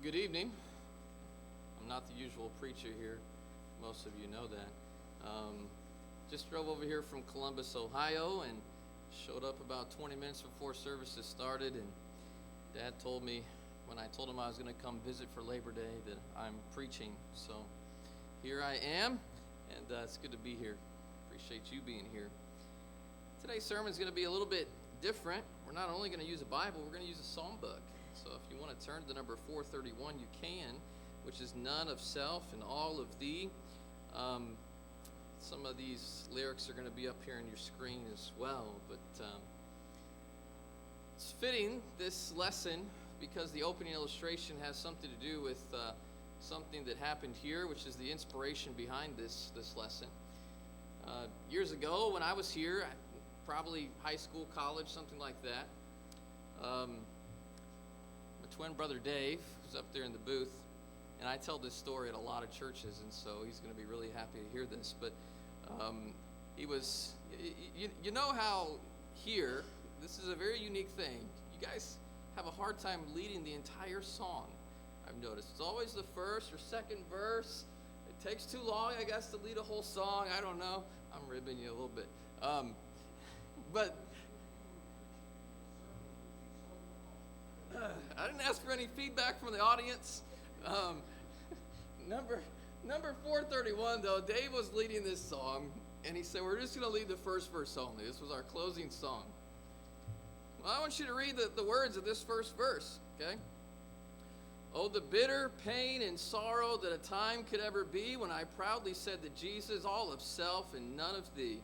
Good evening. I'm not the usual preacher here. Most of you know that. Just drove over here from Columbus, Ohio, and showed up about 20 minutes before services started. And Dad told me when I told him I was going to come visit for Labor Day that I'm preaching. So here I am, and it's good to be here. Appreciate you being here. Today's sermon is going to be a little bit different. We're not only going to use a Bible, we're going to use a psalm book. So if you want to turn to number 431, you can, which is none of self and all of thee. Some of these lyrics are going to be up here on your screen as well, but it's fitting, this lesson, because the opening illustration has something to do with something that happened here, which is the inspiration behind this lesson. Years ago, when I was here, probably high school, college, something like that, my twin brother Dave was up there in the booth, and I tell this story at a lot of churches, and so he's going to be really happy to hear this. But he was, you know how here, this is a very unique thing. You guys have a hard time leading the entire song, I've noticed. It's always the first or second verse. It takes too long, I guess, to lead a whole song. I don't know. I'm ribbing you a little bit. But I didn't ask for any feedback from the audience. Number 431, though, Dave was leading this song, and he said, we're just going to lead the first verse only. This was our closing song. Well, I want you to read the words of this first verse, okay? Oh, the bitter pain and sorrow that a time could ever be when I proudly said to Jesus, all of self and none of thee.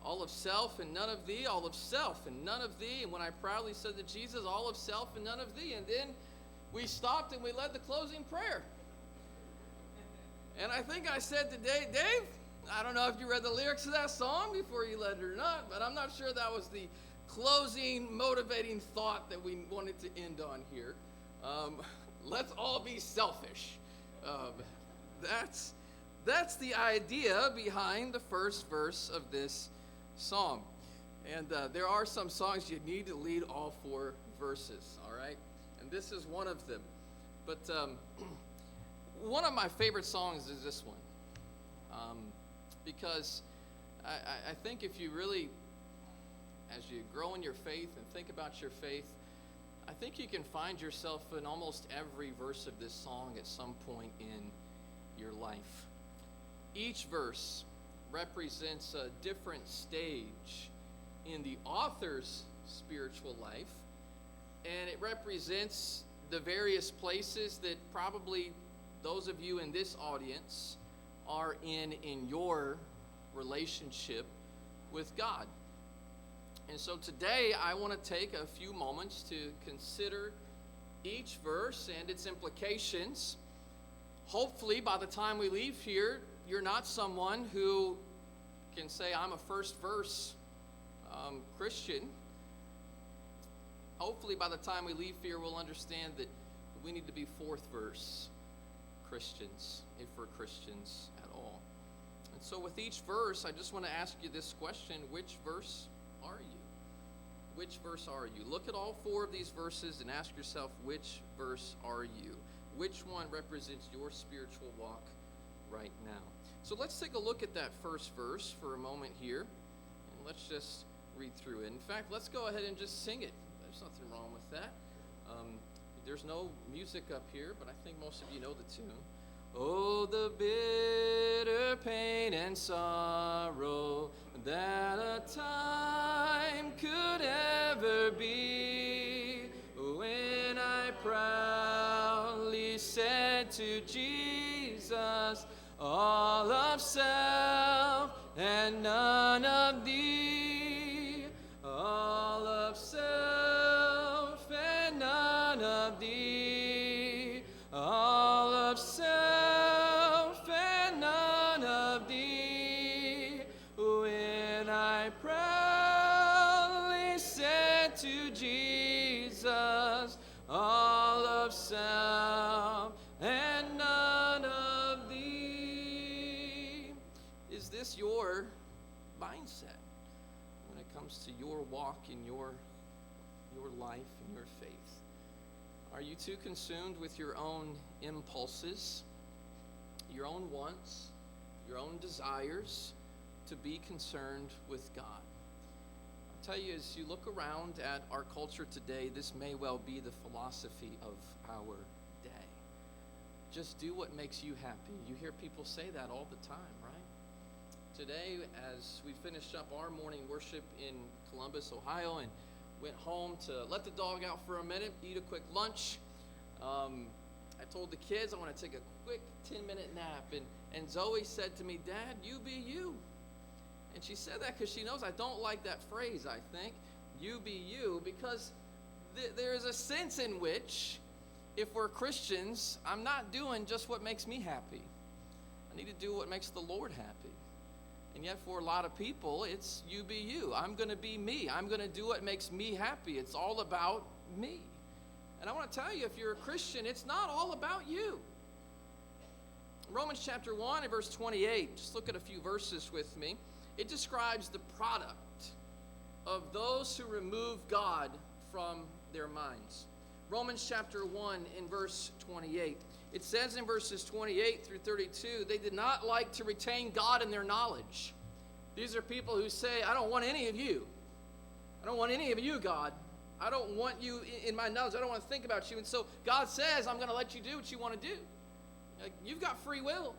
All of self and none of thee, all of self and none of thee. And when I proudly said to Jesus, all of self and none of thee. And then we stopped and we led the closing prayer. And I think I said to Dave, I don't know if you read the lyrics of that song before you led it or not, but I'm not sure that was the closing, motivating thought that we wanted to end on here. Let's all be selfish. That's the idea behind the first verse of this song. And there are some songs you need to lead all four verses, all right? And this is one of them. But one of my favorite songs is this one. Because I think if you really, as you grow in your faith and think about your faith, I think you can find yourself in almost every verse of this song at some point in your life. Each verse represents a different stage in the author's spiritual life, and it represents the various places that probably those of you in this audience are in your relationship with God. And so today I want to take a few moments to consider each verse and its implications. Hopefully by the time we leave here, you're not someone who can say, I'm a first verse Christian. Hopefully by the time we leave here, we'll understand that we need to be fourth verse Christians, if we're Christians at all. And so with each verse, I just want to ask you this question: which verse are you? Which verse are you? Look at all four of these verses and ask yourself, which verse are you? Which one represents your spiritual walk right now? So let's take a look at that first verse for a moment here, and let's just read through it. In fact, let's go ahead and just sing it. There's nothing wrong with that. There's no music up here, but I think most of you know the tune. Oh, the bitter pain and sorrow that a time could ever be when I proudly said to Jesus, all of self and none of thee. All of self and none of thee. All of self and none of thee. When I proudly said to Jesus, all of self and none of thee. Is this your mindset when it comes to your walk in your life and your faith? Are you too consumed with your own impulses, your own wants, your own desires, to be concerned with God? I'll tell you, as you look around at our culture today, this may well be the philosophy of our day. Just do what makes you happy. You hear people say that all the time, right? Today, as we finished up our morning worship in Columbus, Ohio, and went home to let the dog out for a minute, eat a quick lunch, I told the kids I want to take a quick 10-minute nap, and Zoe said to me, "Dad, you be you." And she said that because she knows I don't like that phrase, I think, "you be you," because there is a sense in which, if we're Christians, I'm not doing just what makes me happy. I need to do what makes the Lord happy. And yet for a lot of people, it's you be you. I'm going to be me. I'm going to do what makes me happy. It's all about me. And I want to tell you, if you're a Christian, it's not all about you. Romans chapter 1 and verse 28, just look at a few verses with me. It describes the product of those who remove God from their minds. Romans chapter 1 in verse 28. It says in verses 28 through 32, they did not like to retain God in their knowledge. These are people who say, I don't want any of you. I don't want any of you, God. I don't want you in my knowledge. I don't want to think about you. And so God says, I'm going to let you do what you want to do. Like, you've got free will.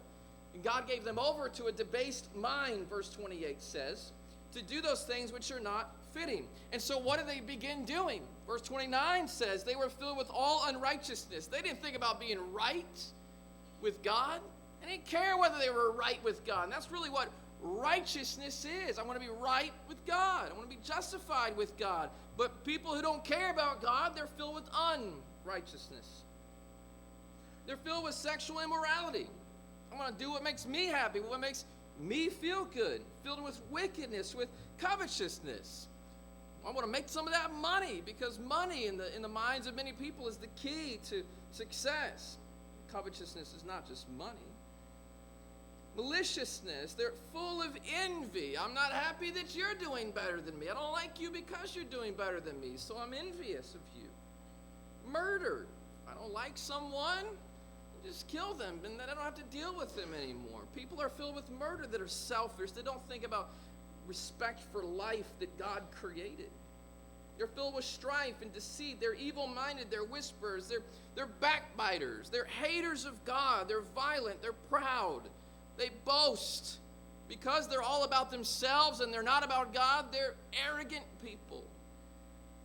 And God gave them over to a debased mind, verse 28 says, to do those things which are not fitting. And so what did they begin doing? Verse 29 says they were filled with all unrighteousness. They didn't think about being right with God. They didn't care whether they were right with God. And that's really what righteousness is. I want to be right with God. I want to be justified with God. But people who don't care about God, they're filled with unrighteousness. They're filled with sexual immorality. I want to do what makes me happy, what makes me feel good. Filled with wickedness, with covetousness. I want to make some of that money, because money in the minds of many people is the key to success. Covetousness is not just money. Maliciousness, they're full of envy. I'm not happy that you're doing better than me. I don't like you because you're doing better than me, so I'm envious of you. Murder. If I don't like someone, just kill them, and then I don't have to deal with them anymore. People are filled with murder that are selfish. They don't think about respect for life that God created. They're filled with strife and deceit. They're evil-minded. They're whisperers. They're backbiters. They're haters of God. They're violent. They're proud. They boast. Because they're all about themselves and they're not about God, they're arrogant people.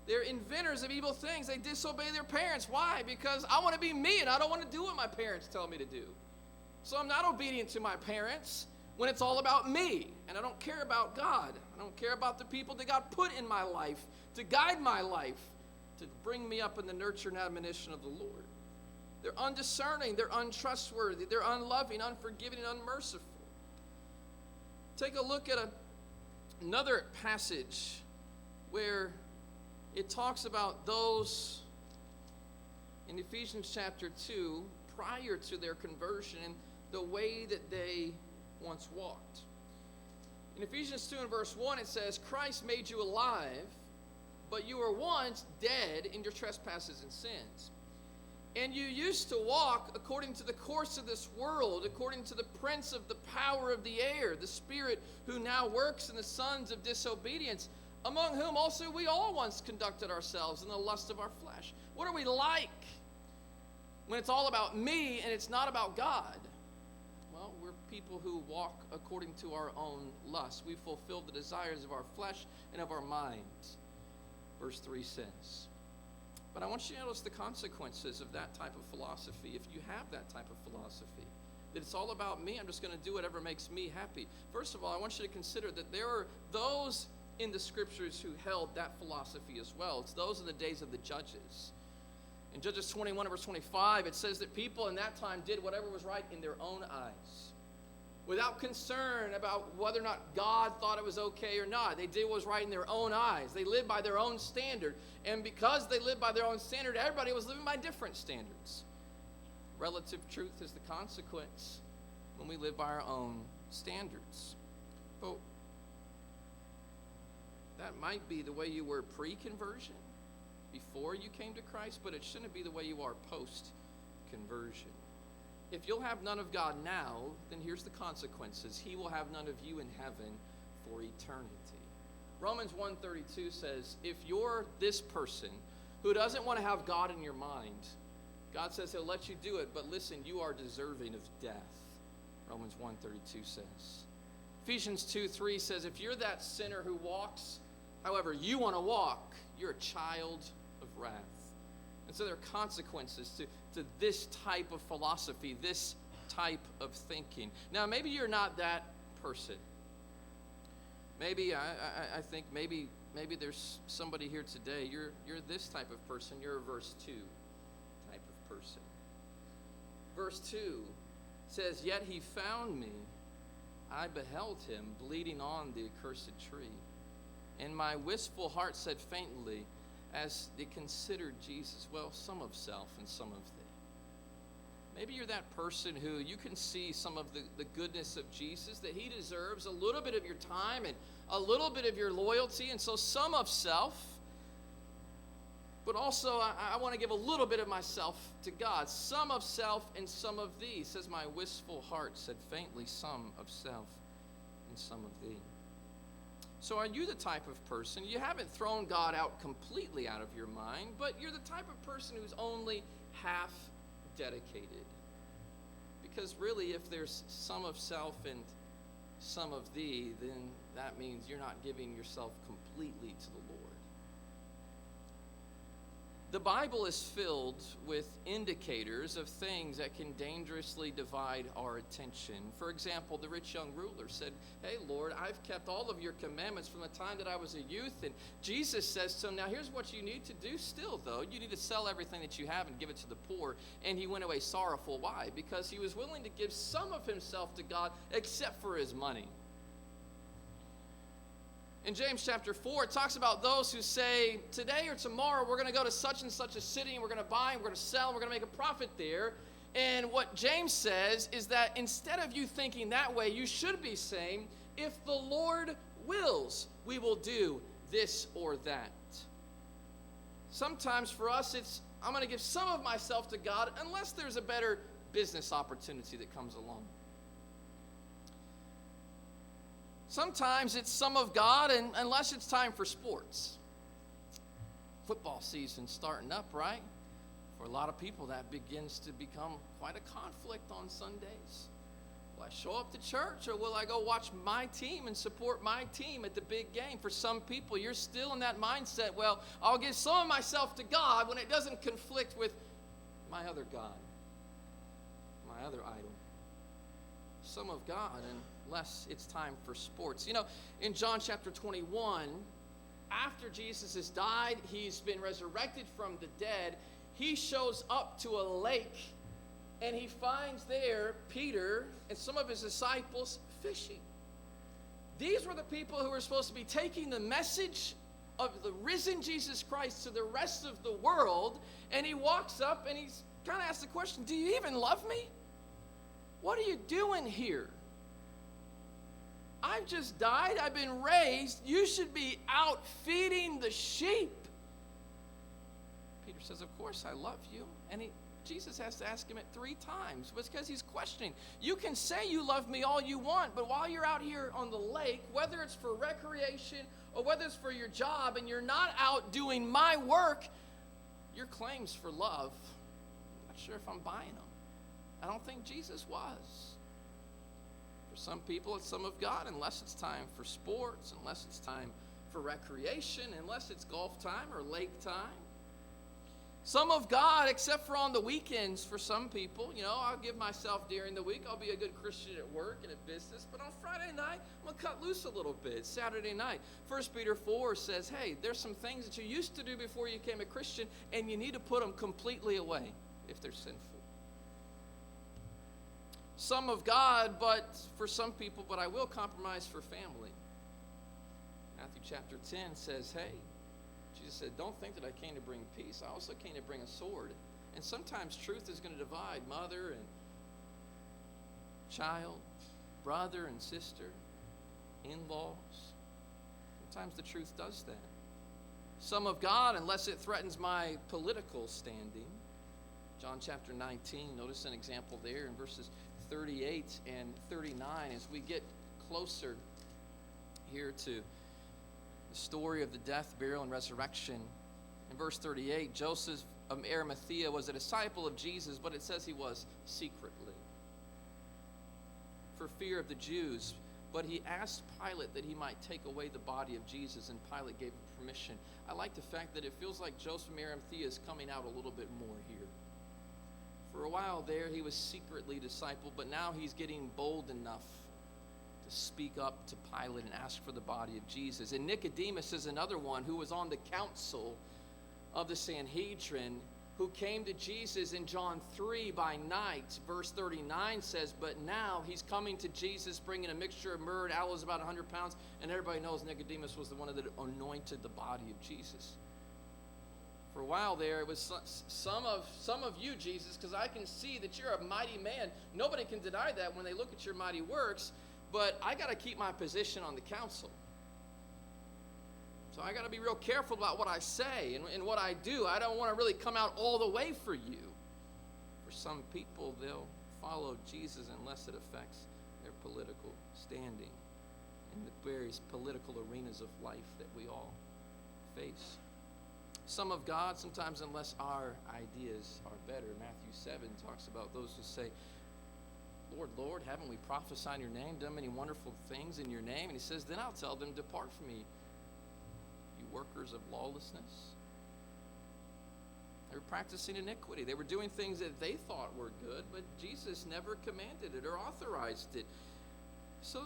They're inventors of evil things. They disobey their parents. Why? Because I want to be me and I don't want to do what my parents tell me to do. So I'm not obedient to my parents when it's all about me. And I don't care about God. I don't care about the people that God put in my life to guide my life, to bring me up in the nurture and admonition of the Lord. They're undiscerning. They're untrustworthy. They're unloving, unforgiving, and unmerciful. Take a look at another passage where it talks about those in Ephesians chapter 2 prior to their conversion and the way that they once walked. In Ephesians 2 and verse 1 it says, Christ made you alive, but you were once dead in your trespasses and sins. And you used to walk according to the course of this world, according to the prince of the power of the air, the spirit who now works in the sons of disobedience, among whom also we all once conducted ourselves in the lust of our flesh. What are we like when it's all about me and it's not about God? Well, we're people who walk according to our own lust. We fulfill the desires of our flesh and of our minds, verse 3 says. But I want you to notice the consequences of that type of philosophy. If you have that type of philosophy, that it's all about me, I'm just going to do whatever makes me happy. First of all, I want you to consider that there are those in the scriptures who held that philosophy as well. It's those in the days of the judges. In Judges 21 verse 25, it says that people in that time did whatever was right in their own eyes, without concern about whether or not God thought it was okay or not. They did what was right in their own eyes. They lived by their own standard. And because they lived by their own standard, everybody was living by different standards. Relative truth is the consequence when we live by our own standards. But that might be the way you were pre-conversion. before you came to Christ, but it shouldn't be the way you are post-conversion. If you'll have none of God now, then here's the consequences. He will have none of you in heaven for eternity. Romans 1:32 says, if you're this person who doesn't want to have God in your mind, God says he'll let you do it, but listen, you are deserving of death. Romans 1:32 says. Ephesians 2:3 says, if you're that sinner who walks however you want to walk, you're a child of wrath. And so there are consequences to this type of philosophy, this type of thinking. Now, maybe you're not that person. Maybe, I think maybe there's somebody here today, you're this type of person. You're a verse 2 type of person. Verse 2 says, yet he found me. I beheld him bleeding on the accursed tree. And my wistful heart said faintly, as they considered Jesus, well, some of self and some of thee. Maybe you're that person who you can see some of the goodness of Jesus, that he deserves a little bit of your time and a little bit of your loyalty, and so some of self, but also I want to give a little bit of myself to God. Some of self and some of thee. It says, my wistful heart said faintly, some of self and some of thee. So are you the type of person, you haven't thrown God out completely out of your mind, but you're the type of person who's only half dedicated? Because really, if there's some of self and some of thee, then that means you're not giving yourself completely to the Lord. The Bible is filled with indicators of things that can dangerously divide our attention. For example, the rich young ruler said, hey, Lord, I've kept all of your commandments from the time that I was a youth. And Jesus says to him, now here's what you need to do still, though. You need to sell everything that you have and give it to the poor. And he went away sorrowful. Why? Because he was willing to give some of himself to God except for his money. In James chapter 4, it talks about those who say, today or tomorrow we're going to go to such and such a city and we're going to buy and we're going to sell and we're going to make a profit there. And what James says is that instead of you thinking that way, you should be saying, if the Lord wills, we will do this or that. Sometimes for us, it's, I'm going to give some of myself to God unless there's a better business opportunity that comes along. Sometimes it's some of God, and unless it's time for sports. Football season starting up, right? For a lot of people, that begins to become quite a conflict on Sundays. Will I show up to church, or will I go watch my team and support my team at the big game? For some people, you're still in that mindset, well, I'll give some of myself to God when it doesn't conflict with my other God, my other idol. Some of God, unless it's time for sports. You know, in John chapter 21, after Jesus has died, he's been resurrected from the dead, he shows up to a lake, and he finds there Peter and some of his disciples fishing. These were the people who were supposed to be taking the message of the risen Jesus Christ to the rest of the world, and he walks up and he's kind of asked the question, do you even love me? What are you doing here? I've just died. I've been raised. You should be out feeding the sheep. Peter says, of course I love you. And Jesus has to ask him it 3 times. It's because he's questioning. You can say you love me all you want, but while you're out here on the lake, whether it's for recreation or whether it's for your job, and you're not out doing my work, your claims for love, I'm not sure if I'm buying them. I don't think Jesus was. For some people, it's some of God, unless it's time for sports, unless it's time for recreation, unless it's golf time or lake time. Some of God, except for on the weekends for some people. You know, I'll give myself during the week. I'll be a good Christian at work and at business. But on Friday night, I'm going to cut loose a little bit. Saturday night. 1 Peter 4 says, hey, there's some things that you used to do before you became a Christian, and you need to put them completely away if they're sinful. Some of God, but for some people, but I will compromise for family. Matthew chapter 10 says, hey, Jesus said, don't think that I came to bring peace. I also came to bring a sword. And sometimes truth is going to divide mother and child, brother and sister, in-laws. Sometimes the truth does that. Some of God unless it threatens my political standing. John chapter 19, notice an example there in verses 38 and 39 as we get closer here to the story of the death, burial, and resurrection. In verse 38, Joseph of Arimathea was a disciple of Jesus, but it says he was secretly for fear of the Jews. But he asked Pilate that he might take away the body of Jesus, and Pilate gave him permission. I like the fact that it feels like Joseph of Arimathea is coming out a little bit more here. For a while there, he was secretly discipled, but now he's getting bold enough to speak up to Pilate and ask for the body of Jesus. And Nicodemus is another one who was on the council of the Sanhedrin, who came to Jesus in John 3 by night. Verse 39 says, but now he's coming to Jesus bringing a mixture of myrrh and aloes about 100 pounds, and everybody knows Nicodemus was the one that anointed the body of Jesus. For a while there, it was some of you, Jesus, because I can see that you're a mighty man. Nobody can deny that when they look at your mighty works, but I got to keep my position on the council. So I got to be real careful about what I say and what I do. I don't want to really come out all the way for you. For some people, they'll follow Jesus unless it affects their political standing in the various political arenas of life that we all face. Some of God, sometimes unless our ideas are better. Matthew 7 talks about those who say, Lord, Lord, haven't we prophesied in your name, done many wonderful things in your name? And he says, then I'll tell them, depart from me, you workers of lawlessness. They were practicing iniquity. They were doing things that they thought were good, but Jesus never commanded it or authorized it. So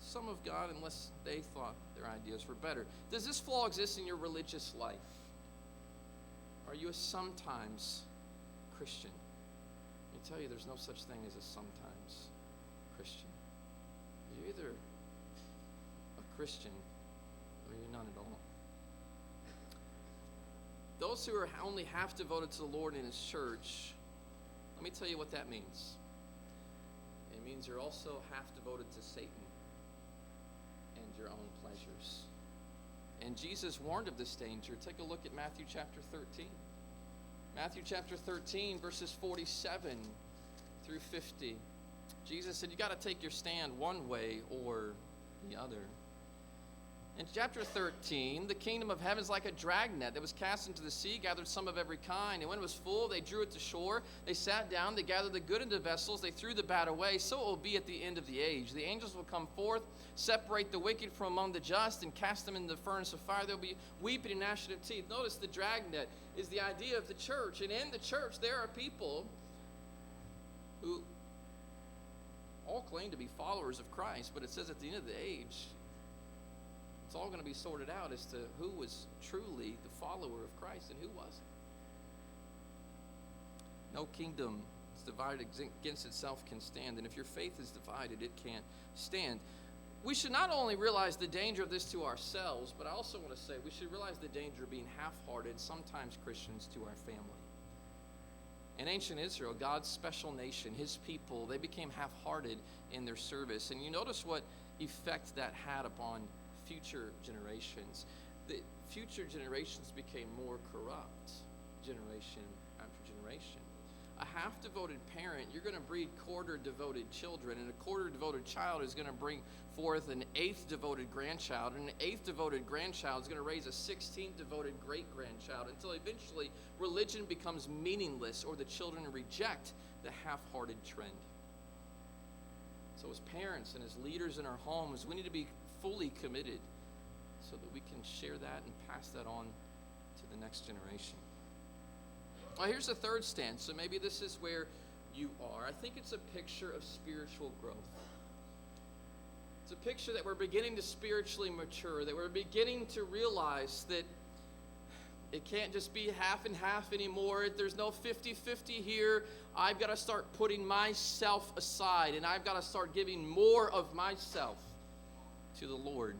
some of God, unless they thought their ideas were better. Does this flaw exist in your religious life? Are you a sometimes Christian? Let me tell you, there's no such thing as a sometimes Christian. You're either a Christian or you're none at all. Those who are only half devoted to the Lord and his church, let me tell you what that means. It means you're also half devoted to Satan and your own pleasures. And Jesus warned of this danger. Take a look at Matthew chapter 13. Matthew chapter 13, verses 47 through 50. Jesus said, you got to take your stand one way or the other. In chapter 13, the kingdom of heaven is like a dragnet that was cast into the sea, gathered some of every kind. And when it was full, they drew it to shore. They sat down, they gathered the good into vessels, they threw the bad away. So it will be at the end of the age. The angels will come forth, separate the wicked from among the just, and cast them into the furnace of fire. There will be weeping and gnashing of teeth. Notice the dragnet is the idea of the church. And in the church, there are people who all claim to be followers of Christ, but it says at the end of the age, it's all going to be sorted out as to who was truly the follower of Christ and who wasn't. No kingdom that's divided against itself can stand, and if your faith is divided, it can't stand. We should not only realize the danger of this to ourselves, but I also want to say we should realize the danger of being half-hearted, sometimes Christians, to our family. In ancient Israel, God's special nation, his people, they became half-hearted in their service. And you notice what effect that had upon future generations. The future generations became more corrupt generation after generation. A half-devoted parent, you're going to breed quarter-devoted children, and a quarter-devoted child is going to bring forth an eighth devoted grandchild, and an eighth devoted grandchild is going to raise a 16th devoted great-grandchild, until eventually religion becomes meaningless or the children reject the half-hearted trend. So as parents and as leaders in our homes, we need to be fully committed so that we can share that and pass that on to the next generation. Well, here's the third stance. So maybe this is where you are. I think it's a picture of spiritual growth. It's a picture that we're beginning to spiritually mature, that we're beginning to realize that it can't just be half and half anymore. There's no 50-50 here. I've got to start putting myself aside, and I've got to start giving more of myself to the Lord.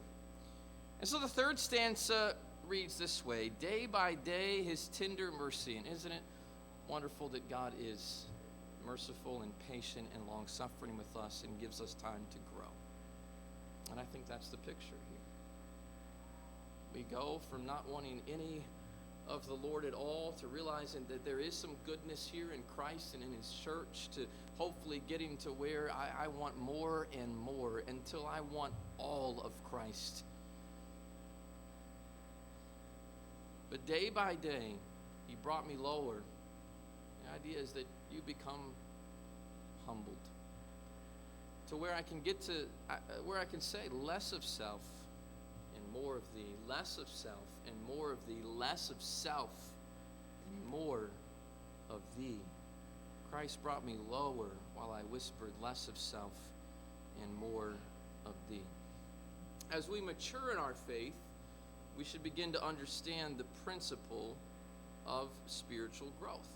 And so the third stanza reads this way: day by day his tender mercy. And isn't it wonderful that God is merciful and patient and long-suffering with us and gives us time to grow? And I think that's the picture here. We go from not wanting any of the Lord at all to realizing that there is some goodness here in Christ and in his church, to hopefully getting to where I want more and more until I want all of Christ. But day by day, he brought me lower. The idea is that you become humbled to where I can get to, where I can say less of self and more of thee, less of self and more of thee, less of self and more of thee. Christ brought me lower while I whispered less of self and more of thee. As we mature in our faith, we should begin to understand the principle of spiritual growth.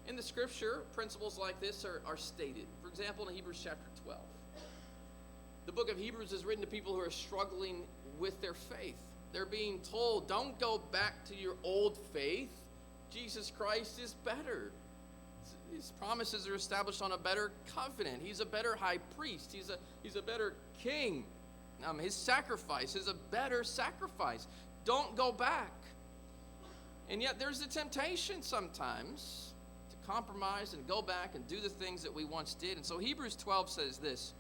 In the scripture, principles like this are stated. For example, in Hebrews chapter 12. The book of Hebrews is written to people who are struggling with their faith. They're being told, don't go back to your old faith. Jesus Christ is better. His promises are established on a better covenant. He's a better high priest. He's a better king. His sacrifice is a better sacrifice. Don't go back. And yet there's a temptation sometimes to compromise and go back and do the things that we once did. And so Hebrews 12 says this.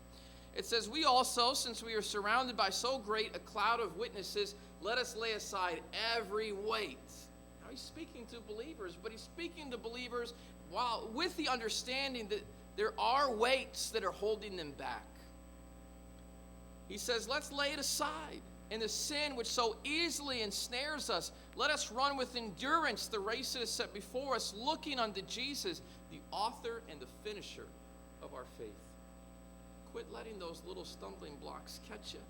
It says, we also, since we are surrounded by so great a cloud of witnesses, let us lay aside every weight. Now he's speaking to believers, but he's speaking to believers while with the understanding that there are weights that are holding them back. He says, let's lay it aside. And the sin which so easily ensnares us, let us run with endurance the race that is set before us, looking unto Jesus, the author and the finisher of our faith. Quit letting those little stumbling blocks catch you.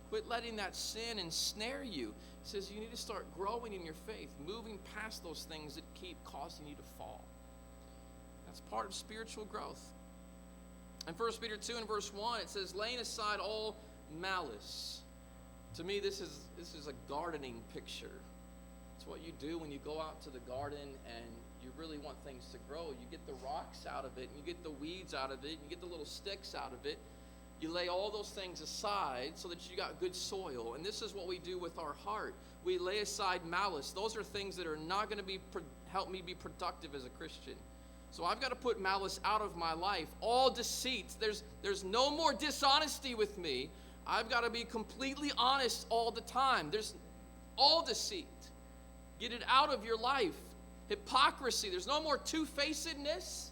Quit letting that sin ensnare you. He says you need to start growing in your faith, moving past those things that keep causing you to fall. That's part of spiritual growth. In 1 Peter 2 and verse 1, it says, laying aside all malice. To me, this is a gardening picture. It's what you do when you go out to the garden and you really want things to grow. You get the rocks out of it, and you get the weeds out of it, and you get the little sticks out of it. You lay all those things aside so that you got good soil. And this is what we do with our heart. We lay aside malice. Those are things that are not going to help me be productive as a Christian. So I've got to put malice out of my life. All deceit. There's no more dishonesty with me. I've got to be completely honest all the time. There's all deceit. Get it out of your life. Hypocrisy. There's no more two-facedness.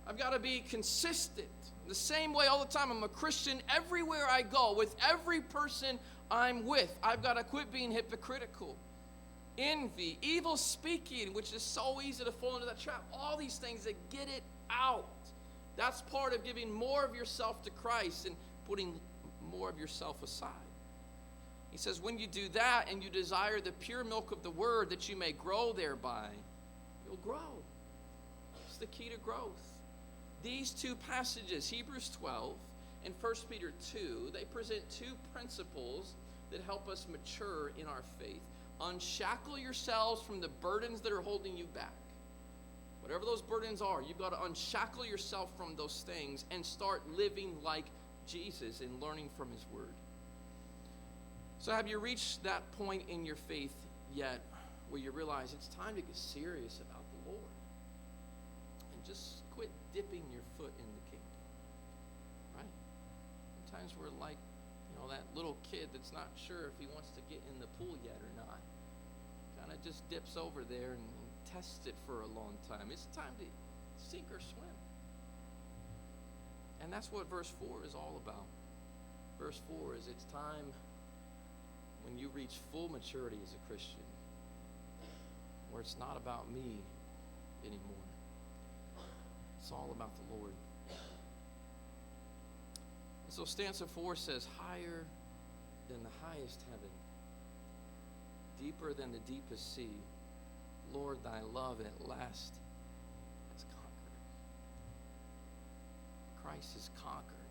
I've got to be consistent. The same way all the time. I'm a Christian everywhere I go, with every person I'm with. I've got to quit being hypocritical. Envy, evil speaking, which is so easy to fall into that trap. All these things that get it out. That's part of giving more of yourself to Christ and putting more of yourself aside. He says, when you do that and you desire the pure milk of the word that you may grow thereby, you'll grow. It's the key to growth. These two passages, Hebrews 12 and 1 Peter 2, they present two principles that help us mature in our faith. Unshackle yourselves from the burdens that are holding you back. Whatever those burdens are, you've got to unshackle yourself from those things and start living like Jesus and learning from his word. So have you reached that point in your faith yet where you realize it's time to get serious about the Lord and just quit dipping your foot in the kingdom? Right? Sometimes we're like, that little kid that's not sure if he wants to get in the pool yet or not. Kind of just dips over there and tests it for a long time. It's time to sink or swim. And that's what verse 4 is all about. Verse 4 is it's time when you reach full maturity as a Christian, where it's not about me anymore. It's all about the Lord. So stanza 4 says, higher than the highest heaven, deeper than the deepest sea, Lord, thy love at last has conquered. Christ has conquered.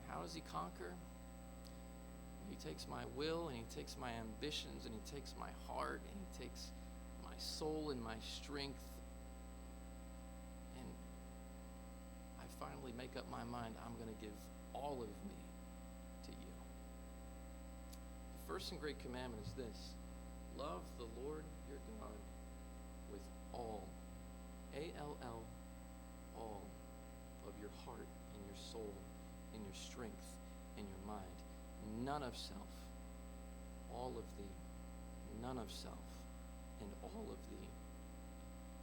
How does he conquer? He takes my will, and he takes my ambitions, and he takes my heart, and he takes my soul and my strength, and I finally make up my mind, I'm going to give all of me to you. first and great commandment is this: love the Lord your God with all, A-L-L, all of your heart and your soul and your strength and your mind. None of self, all of thee. None of self and all of thee.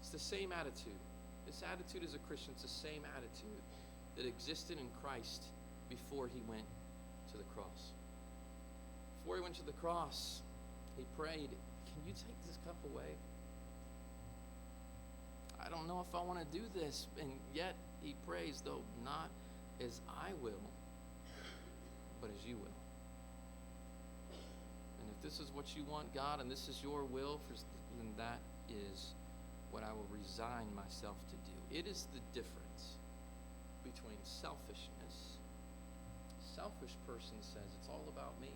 It's the same attitude. This attitude as a Christian, it's the same attitude that existed in Christ before he went to the cross. Before he went to the cross, he prayed, can you take this cup away? I don't know if I want to do this. And yet he prays, though not as I will, but as you will. And if this is what you want, God, and this is your will, then that is what I will resign myself to do. It is the difference between selfishness. Selfish person says, it's all about me.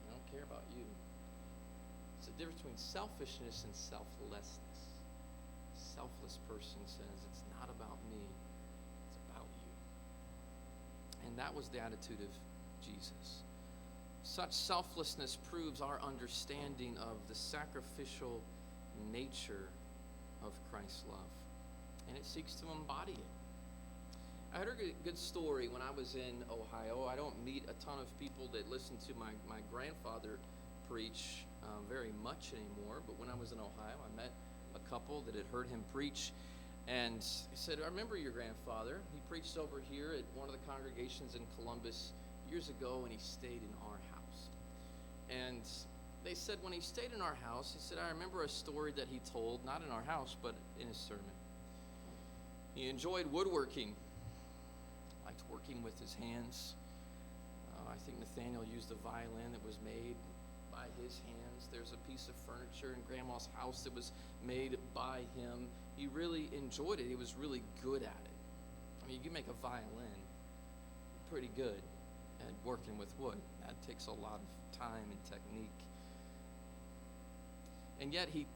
I don't care about you. It's the difference between selfishness and selflessness. Selfless person says, it's not about me, it's about you. And that was the attitude of Jesus. Such selflessness proves our understanding of the sacrificial nature of Christ's love. And it seeks to embody it. I heard a good story when I was in Ohio. I don't meet a ton of people that listen to my grandfather preach very much anymore, but when I was in Ohio, I met a couple that had heard him preach, and he said, I remember your grandfather. He preached over here at one of the congregations in Columbus years ago, and he stayed in our house. And they said when he stayed in our house, he said, I remember a story that he told, not in our house, but in his sermon. He enjoyed woodworking, liked working with his hands. I think Nathaniel used a violin that was made by his hands. There's a piece of furniture in Grandma's house that was made by him. He really enjoyed it. He was really good at it. I mean, you can make a violin pretty good at working with wood. That takes a lot of time and technique. And yet he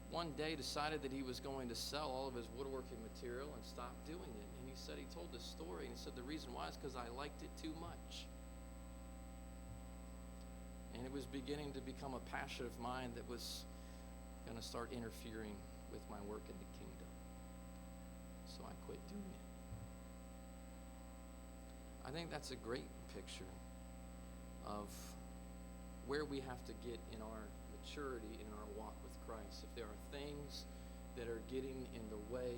one day decided that he was going to sell all of his woodworking material and stop doing it. And he said, he told this story, and he said the reason why is because I liked it too much. And it was beginning to become a passion of mine that was going to start interfering with my work in the kingdom. So I quit doing it. I think that's a great picture of where we have to get in our maturity, in our walk with Christ. If there are things that are getting in the way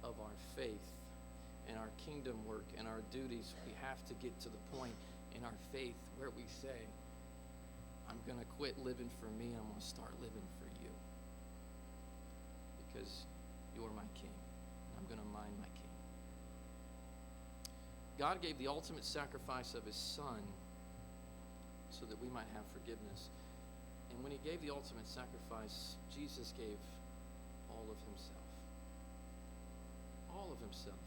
of our faith and our kingdom work and our duties, we have to get to the point in our faith where we say, I'm going to quit living for me, I'm going to start living for you. Because you're my king, and I'm going to mind my king. God gave the ultimate sacrifice of his son so that we might have forgiveness. And when he gave the ultimate sacrifice, Jesus gave all of himself. All of himself.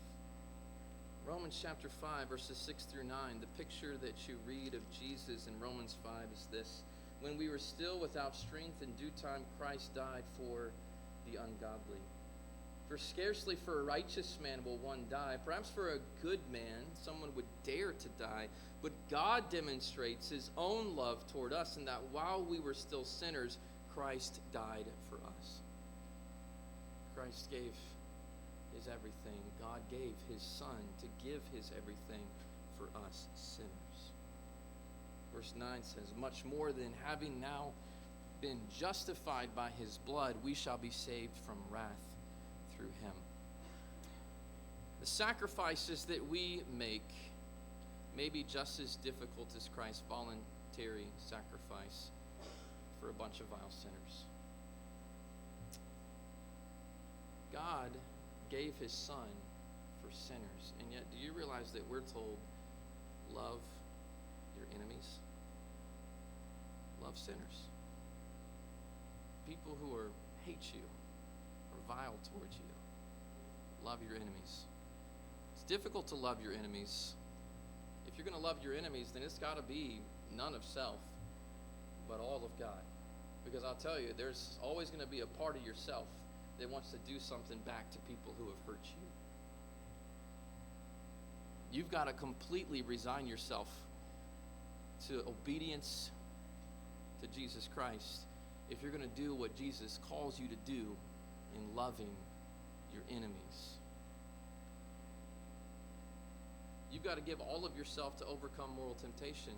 Romans chapter 5, verses 6 through 9, the picture that you read of Jesus in Romans 5 is this. When we were still without strength, in due time Christ died for the ungodly. For scarcely for a righteous man will one die. Perhaps for a good man, someone would dare to die. But God demonstrates his own love toward us in that while we were still sinners, Christ died for us. Christ gave his everything. God gave his son to give his everything for us sinners. Verse 9 says, much more than having now been justified by his blood, we shall be saved from wrath through him. The sacrifices that we make may be just as difficult as Christ's voluntary sacrifice for a bunch of vile sinners. God gave his son for sinners, and yet do you realize that we're told, love your enemies? Love sinners. People who hate you or vile towards you. Love your enemies. It's difficult to love your enemies. If you're going to love your enemies, then it's got to be none of self, but all of God. Because I'll tell you, there's always going to be a part of yourself that wants to do something back to people who have hurt you. You've got to completely resign yourself to obedience to Jesus Christ if you're going to do what Jesus calls you to do in loving your enemies. You've got to give all of yourself to overcome moral temptation.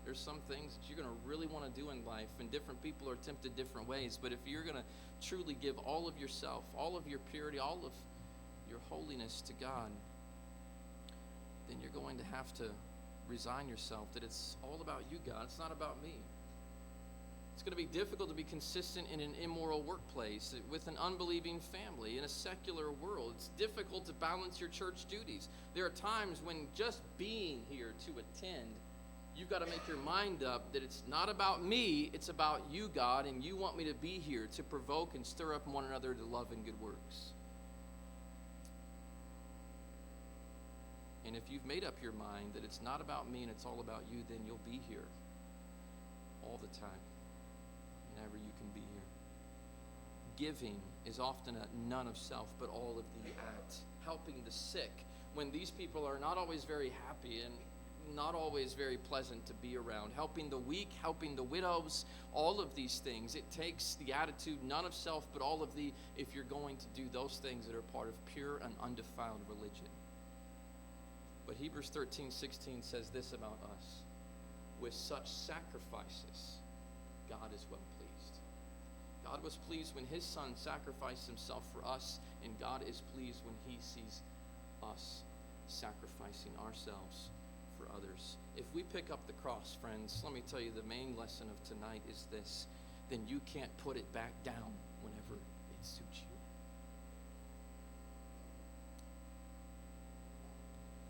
There's some things that you're going to really want to do in life, and different people are tempted different ways. But if you're going to truly give all of yourself, all of your purity, all of your holiness to God, then you're going to have to resign yourself that it's all about you, God. It's not about me. It's going to be difficult to be consistent in an immoral workplace, with an unbelieving family, in a secular world. It's difficult to balance your church duties. There are times when just being here to attend, you've got to make your mind up that it's not about me, it's about you, God, and you want me to be here to provoke and stir up one another to love and good works. And if you've made up your mind that it's not about me and it's all about you, then you'll be here all the time, whenever you can be here. Giving is often a none of self, but all of the act. Helping the sick, when these people are not always very happy and not always very pleasant to be around. Helping the weak, helping the widows, all of these things. It takes the attitude, none of self, but all of the, if you're going to do those things that are part of pure and undefiled religion. But Hebrews 13:16 says this about us: with such sacrifices, God is well pleased. God was pleased when his son sacrificed himself for us, and God is pleased when he sees us sacrificing ourselves for others. If we pick up the cross, friends, let me tell you, the main lesson of tonight is this: then you can't put it back down whenever it suits you.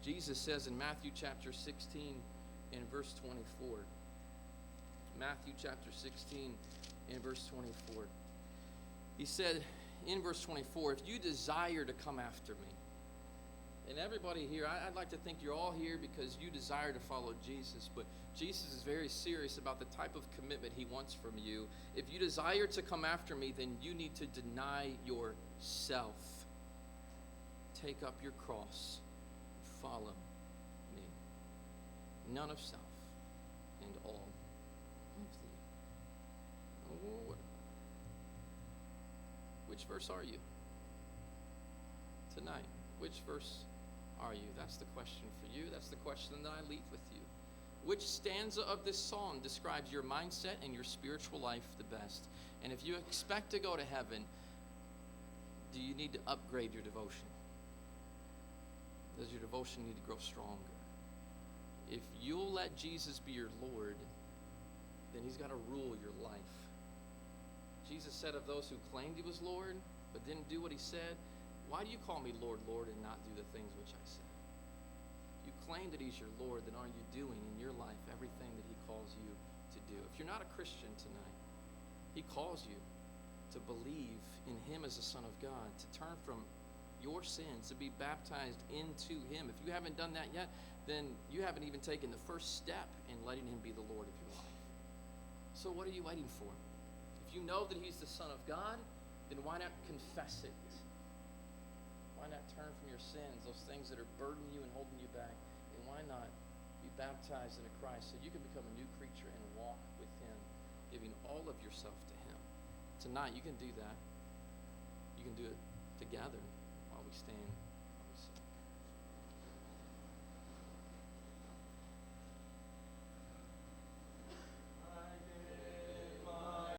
Jesus says in Matthew chapter 16 and verse 24. Matthew chapter 16 and verse 24. He said in verse 24, if you desire to come after me, and everybody here, I'd like to think you're all here because you desire to follow Jesus, but Jesus is very serious about the type of commitment he wants from you. If you desire to come after me, then you need to deny yourself. Take up your cross. Follow me. None of self and all of thee. Oh, which verse are you tonight? Which verse are you? That's the question for you. That's the question that I leave with you. Which stanza of this song describes your mindset and your spiritual life the best? And if you expect to go to heaven, do you need to upgrade your devotion? Does your devotion need to grow stronger? If you'll let Jesus be your Lord, then he's got to rule your life. Jesus said of those who claimed he was Lord but didn't do what he said, why do you call me Lord, Lord, and not do the things which I say? You claim that he's your Lord, then are you doing in your life everything that he calls you to do? If you're not a Christian tonight, he calls you to believe in him as the Son of God, to turn from your sins, to be baptized into him. If you haven't done that yet, then you haven't even taken the first step in letting him be the Lord of your life. So what are you waiting for? If you know that he's the Son of God, then why not confess it? Why not turn from your sins, those things that are burdening you and holding you back, and why not be baptized into Christ so you can become a new creature and walk with him, giving all of yourself to him? Tonight you can do that. You can do it together.